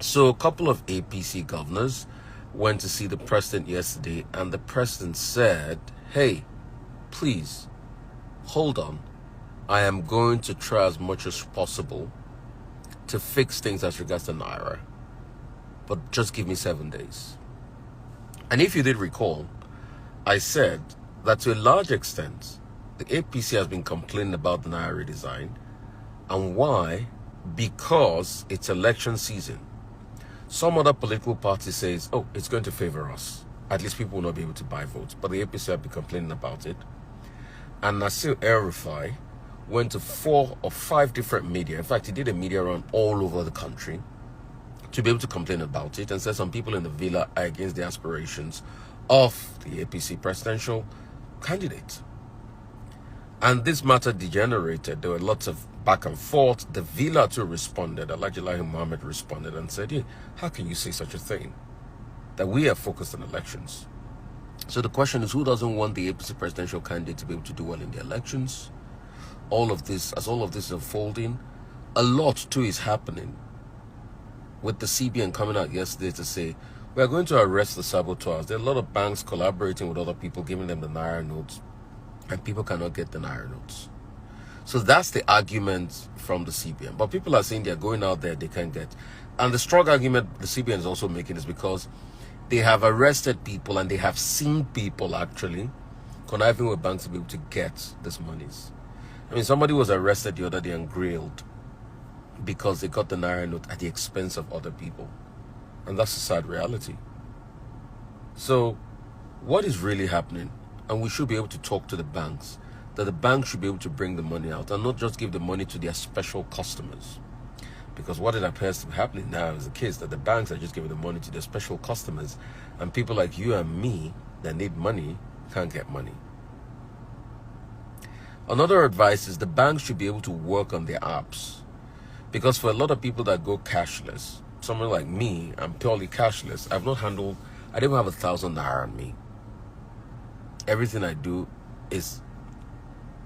So a couple of APC governors went to see the president yesterday, and the president said, hey, please, hold on. I am going to try as much as possible to fix things as regards to Naira, but just give me 7 days. And if you did recall, I said that to a large extent, the APC has been complaining about the Naira redesign. And why? Because it's election season. Some other political party says, oh, it's going to favor us. At least people will not be able to buy votes. But the APC have been complaining about it. And Nasir El-Rufai went to 4 or 5 different media. In fact, he did a media run all over the country to be able to complain about it, and said some people in the villa are against the aspirations of the APC presidential candidate. And this matter degenerated. There were lots of back and forth. The villa too responded. Alhaji Mohammed responded and said, yeah, how can you say such a thing? That we are focused on elections. So the question is, who doesn't want the APC presidential candidate to be able to do well in the elections? All of this, as all of this is unfolding, a lot too is happening. With the CBN coming out yesterday to say, we are going to arrest the saboteurs. There are a lot of banks collaborating with other people, giving them the Naira notes, and people cannot get the Naira notes. So that's the argument from the CBN. But people are saying they're going out there, they can't get. And the strong argument the CBN is also making is because they have arrested people and they have seen people actually conniving with banks to be able to get these monies. I mean, somebody was arrested the other day and grilled because they got the Naira note at the expense of other people. And that's a sad reality. So what is really happening? And we should be able to talk to the banks, that the banks should be able to bring the money out and not just give the money to their special customers. Because what it appears to be happening now is the case that the banks are just giving the money to their special customers, and people like you and me that need money can't get money. Another advice is the banks should be able to work on their apps. Because for a lot of people that go cashless, someone like me, I'm purely cashless. I don't have 1,000 Naira on me. Everything I do is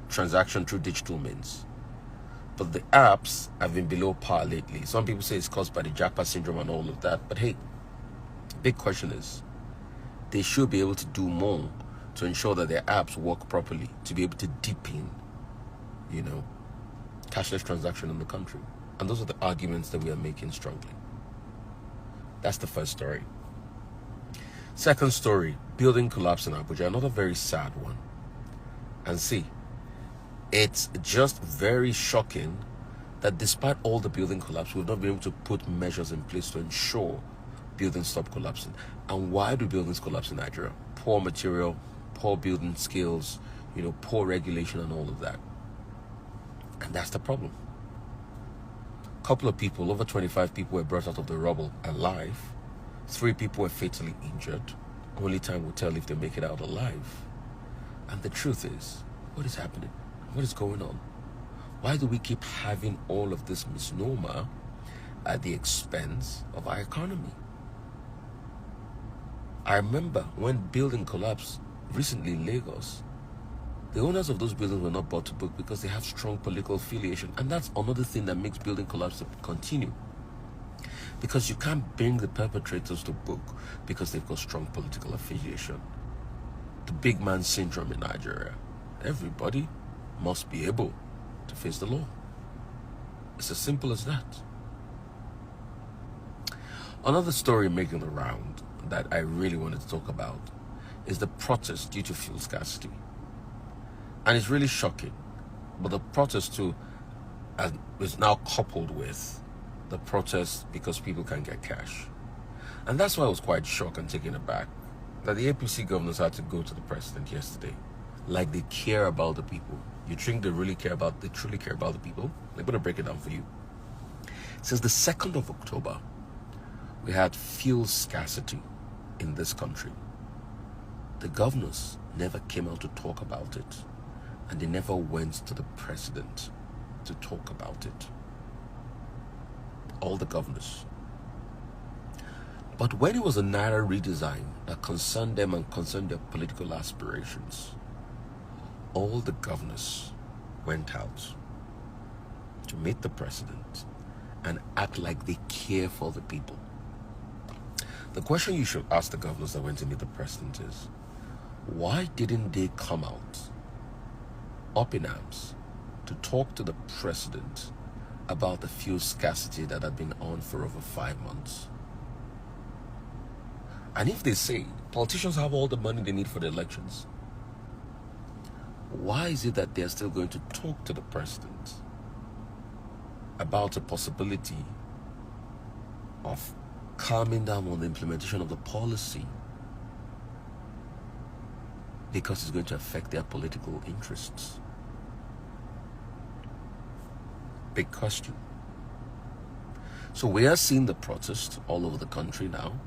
transaction through digital means. But the apps have been below par lately. Some people say it's caused by the jackpot syndrome and all of that. But hey, big question is, they should be able to do more to ensure that their apps work properly, to be able to deepen, cashless transaction in the country. And those are the arguments that we are making strongly. That's the first story. Second story, building collapse in Abuja, another very sad one. And see, it's just very shocking that despite all the building collapse, we've not been able to put measures in place to ensure buildings stop collapsing. And why do buildings collapse in Nigeria? Poor material, poor building skills, poor regulation and all of that. And that's the problem. A couple of people, over 25 people were brought out of the rubble alive. 3 people were fatally injured. Only time will tell if they make it out alive. And the truth is, what is happening? What is going on? Why do we keep having all of this misnomer at the expense of our economy? I remember when building collapsed recently in Lagos, the owners of those buildings were not brought to book because they have strong political affiliation. And that's another thing that makes building collapse to continue. Because you can't bring the perpetrators to book because they've got strong political affiliation. The big man syndrome in Nigeria. Everybody must be able to face the law. It's as simple as that. Another story making the round that I really wanted to talk about is the protest due to fuel scarcity. And it's really shocking. But the protest too is now coupled with the protest because people can't get cash. And that's why I was quite shocked and taken aback that the APC governors had to go to the president yesterday. Like they care about the people. You think they truly care about the people? I'm going to break it down for you. Since the 2nd of October, we had fuel scarcity in this country. The governors never came out to talk about it. And they never went to the president to talk about it. All the governors. But when it was a Naira redesign that concerned them and concerned their political aspirations, all the governors went out to meet the president and act like they care for the people. The question you should ask the governors that went to meet the president is, why didn't they come out up in arms to talk to the president about the fuel scarcity that had been on for over 5 months? And if they say politicians have all the money they need for the elections, why is it that they're still going to talk to the president about the possibility of calming down on the implementation of the policy because it's going to affect their political interests? Big question. So we are seeing the protest all over the country now.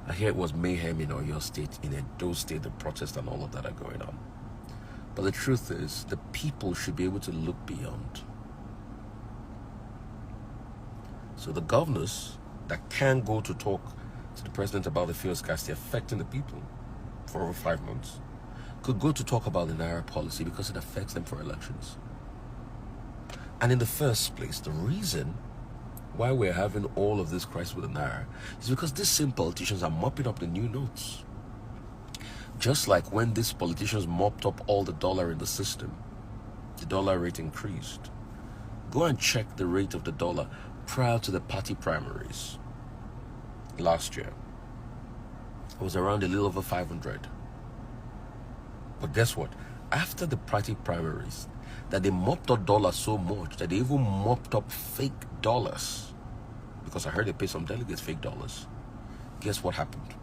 I hear it was mayhem in Oyo State, in Edo State, the protest and all of that are going on. But the truth is, the people should be able to look beyond. So the governors that can go to talk to the president about the fuel scarcity affecting the people for over 5 months could go to talk about the Naira policy because it affects them for elections. And in the first place, the reason why we're having all of this crisis with the Naira is because these same politicians are mopping up the new notes. Just like when these politicians mopped up all the dollar in the system, the dollar rate increased. Go and check the rate of the dollar prior to the party primaries last year. It was around a little over 500. But guess what? After the party primaries, that they mopped up dollars so much that they even mopped up fake dollars. Because I heard they paid some delegates fake dollars. Guess what happened?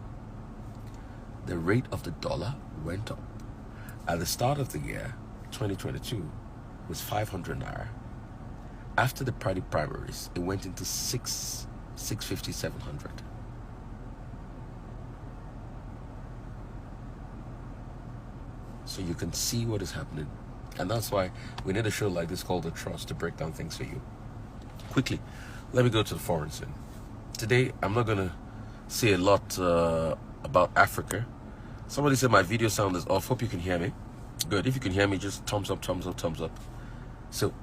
The rate of the dollar went up. At the start of the year, 2022, it was 500 Naira. After the party primaries, it went into 650, 700. So you can see what is happening. And that's why we need a show like this called The Trust to break down things for you. Quickly, let me go to the foreign scene. Today, I'm not going to say a lot about Africa. Somebody said my video sound is off. Hope you can hear me. Good. If you can hear me, just thumbs up, thumbs up, thumbs up. So,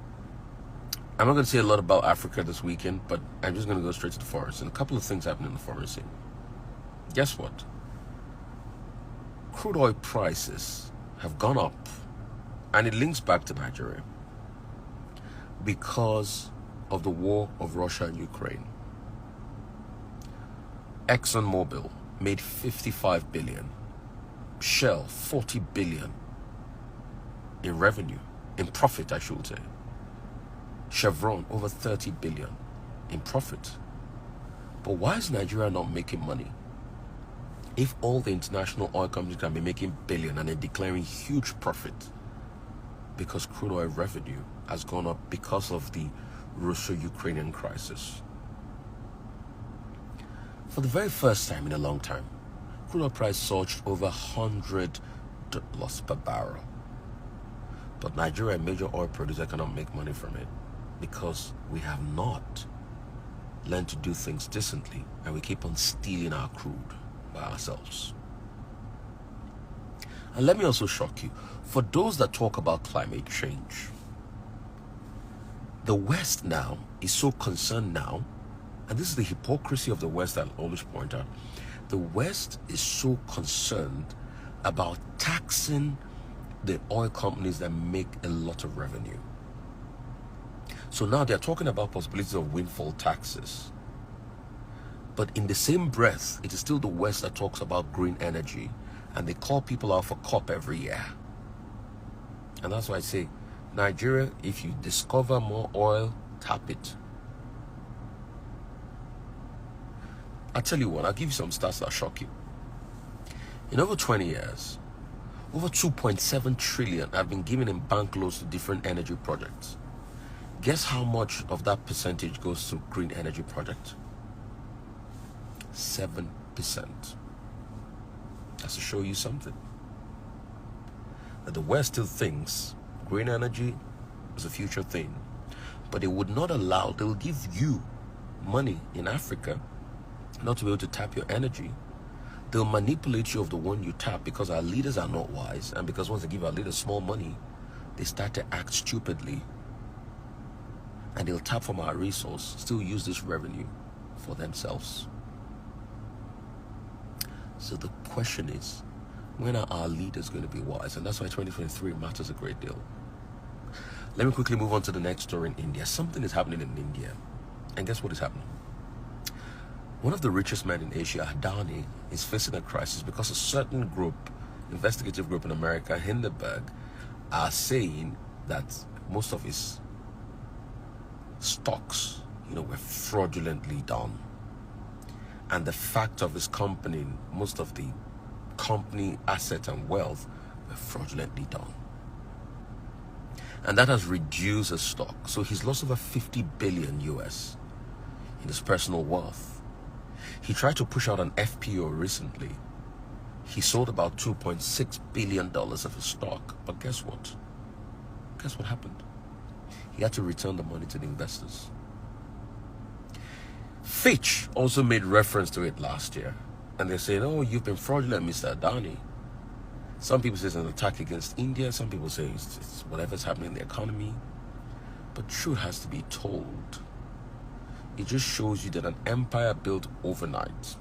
I'm not going to say a lot about Africa this weekend, but I'm just going to go straight to the foreign scene. A couple of things happen in the foreign scene. Guess what? Crude oil prices have gone up, and it links back to Nigeria because of the war of Russia and Ukraine. ExxonMobil made 55 billion, Shell 40 billion in revenue, in profit I should say. Chevron over 30 billion in profit. But why is Nigeria not making money? If all the international oil companies can be making billion and then declaring huge profit because crude oil revenue has gone up because of the Russo-Ukrainian crisis. For the very first time in a long time, crude oil price surged over $100 per barrel. But Nigeria, a major oil producer, cannot make money from it because we have not learned to do things decently and we keep on stealing our crude by ourselves. And let me also shock you. For those that talk about climate change, the West now is so concerned now, and this is the hypocrisy of the West that I always point out. The West is so concerned about taxing the oil companies that make a lot of revenue. So now they're talking about possibilities of windfall taxes. But in the same breath, it is still the West that talks about green energy, and they call people out for COP every year. And that's why I say, Nigeria, if you discover more oil, tap it. I'll tell you what, I'll give you some stats that'll shock you. In over 20 years, over 2.7 trillion have been given in bank loans to different energy projects. Guess how much of that percentage goes to green energy projects? 7%. That's to show you something. That the West still thinks green energy is a future thing, but they would not allow, they will give you money in Africa not to be able to tap your energy. They'll manipulate you of the one you tap because our leaders are not wise, and because once they give our leaders small money, they start to act stupidly. and they'll tap from our resource, still use this revenue for themselves. So the question is, when are our leaders going to be wise? And that's why 2023 matters a great deal. Let me quickly move on to the next story in India. Something is happening in India. And guess what is happening? One of the richest men in Asia, Adani, is facing a crisis because a certain group, investigative group in America, Hindenburg, are saying that most of his stocks, were fraudulently done. And the fact of his company, most of the company assets and wealth were fraudulently done. And that has reduced his stock. So he's lost over 50 billion US in his personal wealth. He tried to push out an FPO recently. He sold about $2.6 billion of his stock. But guess what? Guess what happened? He had to return the money to the investors. Fitch also made reference to it last year. And they're saying, oh, you've been fraudulent, Mr. Adani. Some people say it's an attack against India. Some people say it's whatever's happening in the economy. But truth has to be told. It just shows you that an empire built overnight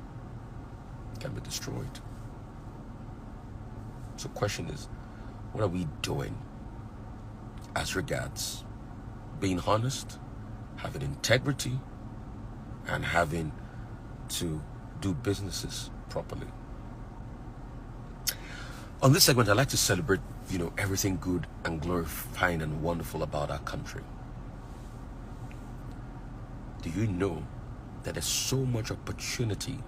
can be destroyed. So the question is, what are we doing as regards being honest, having integrity, and having to do businesses properly? On this segment, I'd like to celebrate, everything good and glorifying and wonderful about our country. Do you know that there's so much opportunity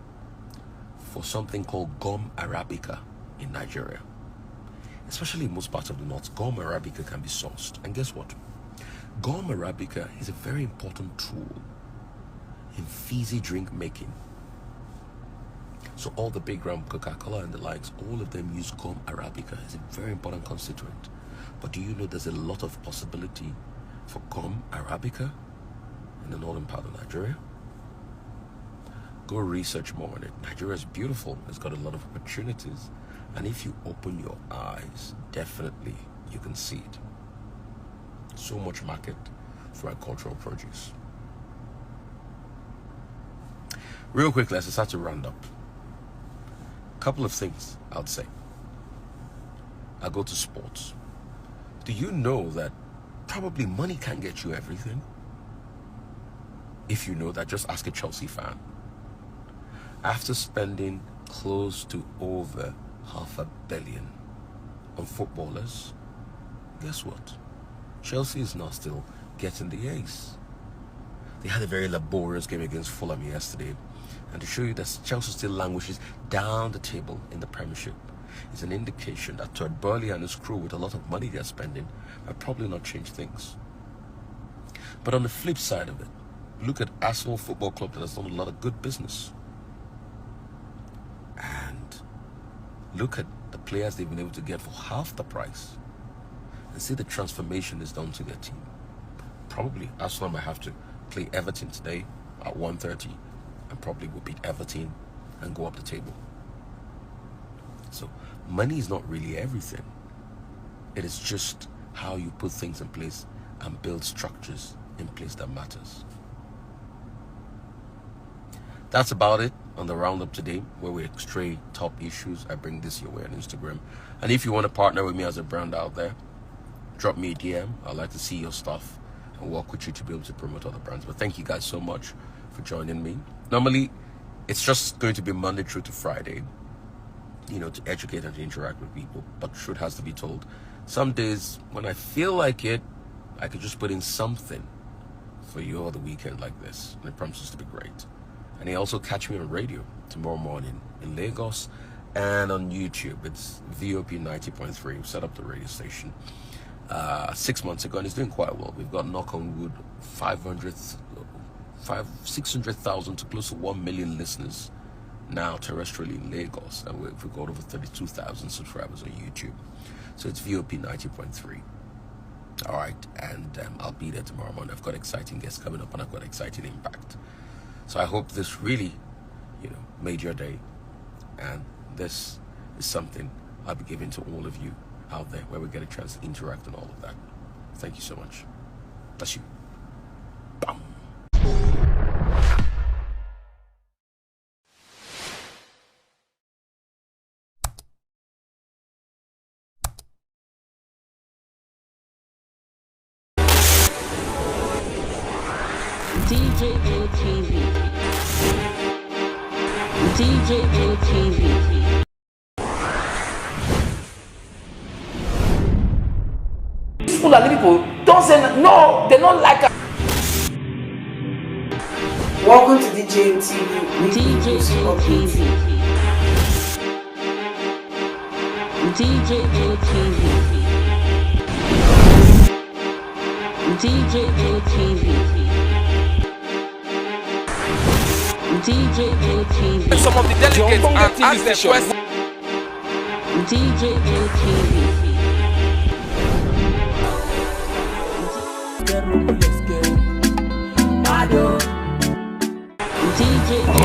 for something called gum arabica in Nigeria? Especially in most parts of the north, gum arabica can be sourced. And guess what? Gum arabica is a very important tool in fizzy drink making. So all the big brand Coca-Cola and the likes, all of them use gum arabica. It's a very important constituent. But do you know there's a lot of possibility for gum arabica in the northern part of Nigeria? Go research more on it. Nigeria is beautiful. It's got a lot of opportunities. And if you open your eyes, definitely you can see it. So much market for agricultural produce. Real quick, let's start to round up. Couple of things I'll say. I'll go to sports. Do you know that probably money can't get you everything? If you know that, just ask a Chelsea fan. After spending close to over $500 million on footballers, guess what? Chelsea is now still getting the ace. They had a very laborious game against Fulham yesterday. And to show you that Chelsea still languishes down the table in the Premiership is an indication that Todd Burley and his crew, with a lot of money they're spending, have probably not changed things. But on the flip side of it, look at Arsenal Football Club that has done a lot of good business. And look at the players they've been able to get for half the price. And see the transformation is done to their team. Probably Arsenal might have to play Everton today at 1:30. And probably will beat Everton and go up the table. So money is not really everything. It is just how you put things in place and build structures in place that matters. That's about it on the roundup today, where we stray top issues. I bring this your way on Instagram. And if you want to partner with me as a brand out there, drop me a DM. I'd like to see your stuff and work with you to be able to promote other brands. But thank you guys so much for joining me. Normally, it's just going to be Monday through to Friday, to educate and to interact with people. But truth has to be told. Some days, when I feel like it, I could just put in something for you over the weekend like this. And it promises to be great. And you also catch me on radio tomorrow morning in Lagos and on YouTube. It's VOP 90.3. We've set up the radio station 6 months ago, and it's doing quite well. We've got, knock on wood, 600,000 to close to 1 million listeners now terrestrially in Lagos, and we've got over 32,000 subscribers on YouTube. So it's VOP 90.3. All right, and I'll be there tomorrow morning. I've got exciting guests coming up, and I've got exciting impact. So I hope this really, made your day, and this is something I'll be giving to all of you out there, where we get a chance to interact and all of that. Thank you so much. Bless you. DJ LTV. DJ LTV. People are people don't say no, they don't like us. Welcome to DJ LTV. DJ LTV. DJ LTV. DJ LTV. DJ LTV. Some of the delegates are asked the question. DJ LTV. DJ